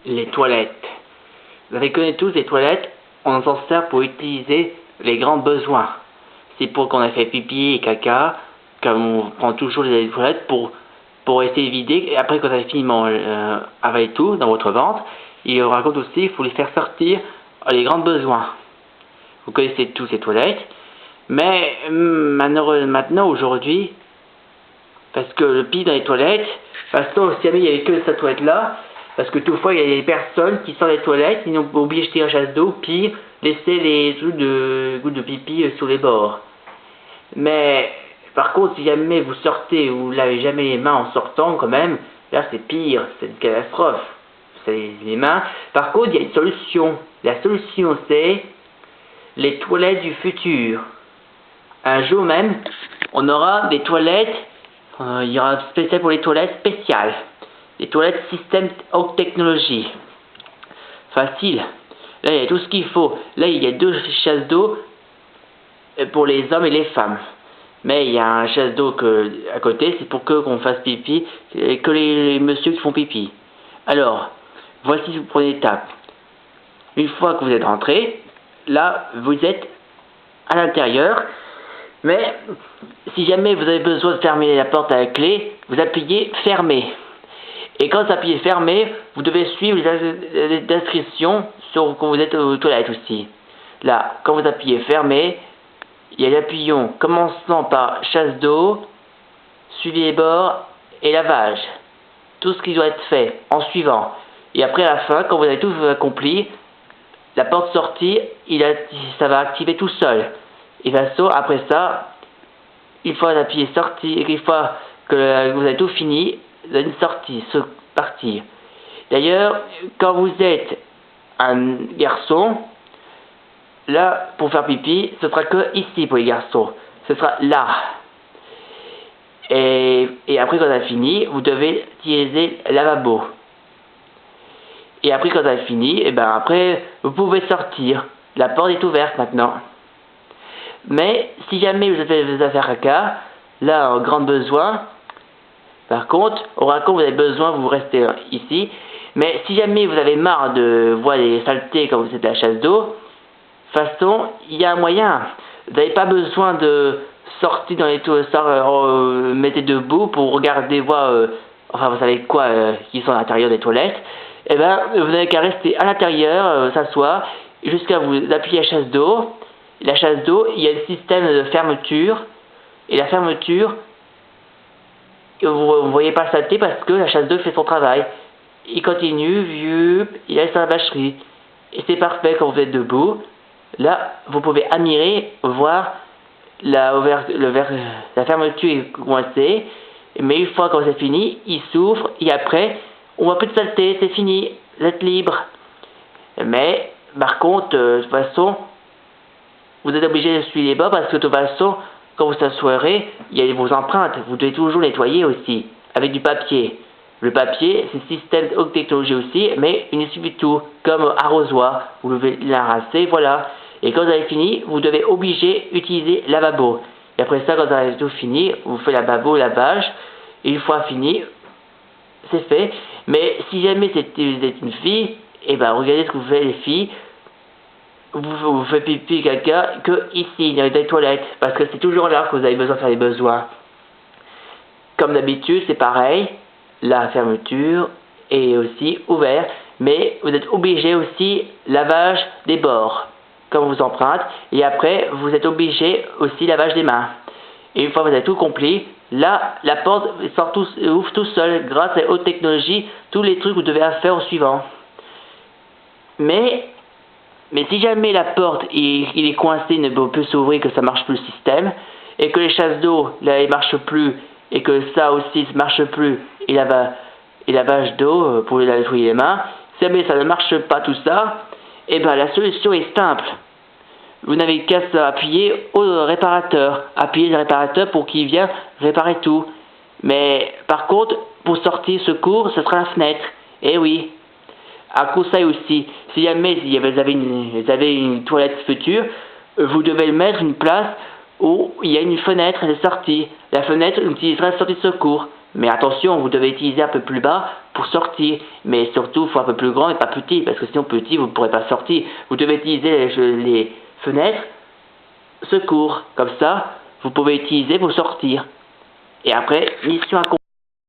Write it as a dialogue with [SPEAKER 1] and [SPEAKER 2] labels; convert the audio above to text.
[SPEAKER 1] Les toilettes. Vous avez connu tous les toilettes, on s'en sert pour utiliser les grands besoins. C'est pour qu'on a fait pipi et caca, comme on prend toujours les toilettes pour essayer de vider. Et après, quand on a fini avaler tout dans votre ventre, il raconte aussi qu'il faut les faire sortir les grands besoins. Vous connaissez tous ces toilettes, mais maintenant, aujourd'hui, parce que le pire dans les toilettes, parce que si jamais il n'y avait que cette toilette-là, parce que toutefois il y a des personnes qui sortent des toilettes, ils n'ont pas oublié de jeter un chasse d'eau, pire, laisser les trucs de gouttes de pipi sur les bords. Mais par contre, si jamais vous sortez, vous ne lavez jamais les mains en sortant quand même, là c'est pire, c'est une catastrophe. Vous savez les mains. Par contre, il y a une solution. La solution c'est les toilettes du futur. Un jour même, on aura des toilettes. Il y aura un spécial pour les toilettes spéciales. Les toilettes système haute technologie. Facile. Là, il y a tout ce qu'il faut. Là, il y a 2 chasses d'eau pour les hommes et les femmes. Mais il y a un chasse d'eau à côté, c'est pour qu'on fasse pipi, que les messieurs qui font pipi. Alors, voici vous prenez l'étape. Une fois que vous êtes rentré, là, vous êtes à l'intérieur. Mais si jamais vous avez besoin de fermer la porte à la clé, vous appuyez fermer. Et quand vous appuyez fermer, vous devez suivre les instructions sur quand vous êtes aux toilettes aussi. Là, quand vous appuyez fermer, il y a l'appuyant commençant par chasse d'eau, suivi les bords et lavage. Tout ce qui doit être fait en suivant. Et après à la fin, quand vous avez tout accompli, la porte sortie, ça va activer tout seul. Et bien après ça, une fois appuyé sortie, et une fois que vous avez tout fini, vous avez une sortie, partir. D'ailleurs, quand vous êtes un garçon, là, pour faire pipi, ce sera que ici pour les garçons. Ce sera là. Et après, quand on a fini, vous devez utiliser le lavabo. Et après, quand on a fini, et ben après, vous pouvez sortir. La porte est ouverte maintenant. Mais si jamais vous avez des affaires à cas, là, en grand besoin, par contre, au raccord, vous avez besoin, vous restez ici. Mais si jamais vous avez marre de voir les saletés quand vous êtes à la chasse d'eau, de toute façon, il y a un moyen. Vous n'avez pas besoin de sortir dans les toilettes, mettez debout pour regarder, voir, enfin vous savez quoi, qui sont à l'intérieur des toilettes. Et ben, vous n'avez qu'à rester à l'intérieur, s'asseoir, jusqu'à vous appuyer à la chasse d'eau. La chasse d'eau, il y a le système de fermeture. Et la fermeture, vous ne voyez pas saleté parce que la chasse d'eau fait son travail. Il continue, il laisse la vacherie. Et c'est parfait quand vous êtes debout. Là, vous pouvez admirer, voir la fermeture est coincée. Mais une fois que c'est fini, il s'ouvre et après, on voit plus de saleté, c'est fini, vous êtes libre. Mais, par contre, de toute façon, vous êtes obligé de suivre les bords parce que de toute façon, quand vous s'assoirez, il y a vos empreintes. Vous devez toujours nettoyer aussi, avec du papier. Le papier, c'est un système de haute technologie aussi, mais il suffit de tout, comme arrosoir. Vous devez l'arraser, voilà. Et quand vous avez fini, vous devez obliger d'utiliser lavabo. Et après ça, quand vous avez tout fini, vous faites lavabo, lavage. Et une fois fini, c'est fait. Mais si jamais vous êtes une fille, et ben regardez ce que vous faites les filles. Vous faites pipi caca que ici, dans les toilettes, parce que c'est toujours là que vous avez besoin de faire les besoins. Comme d'habitude, c'est pareil, la fermeture est aussi ouverte, mais vous êtes obligé aussi lavage des bords, comme vous emprunte, et après vous êtes obligé aussi lavage des mains. Et une fois que vous avez tout compris, là, la porte ouvre tout seul, grâce à la haute technologie, tous les trucs que vous devez faire au suivant. Mais si jamais la porte il est coincé, ne peut plus s'ouvrir, que ça marche plus le système, et que les chasses d'eau là ils marchent plus, et que ça aussi ne marche plus, et lavage d'eau pour nettoyer les mains, si jamais ça ne marche pas tout ça, et ben la solution est simple. Vous n'avez qu'à appuyer au réparateur, appuyer le réparateur pour qu'il vienne réparer tout. Mais par contre, pour sortir secours, ce sera la fenêtre. Eh oui. Un conseil aussi, si jamais vous avez une toilette future, vous devez mettre une place où il y a une fenêtre de sortie. La fenêtre utilisera la sortie de secours. Mais attention, vous devez utiliser un peu plus bas pour sortir. Mais surtout, il faut un peu plus grand et pas petit, parce que sinon petit, vous ne pourrez pas sortir. Vous devez utiliser les fenêtres secours. Comme ça, vous pouvez utiliser pour sortir. Et après, mission accomplie.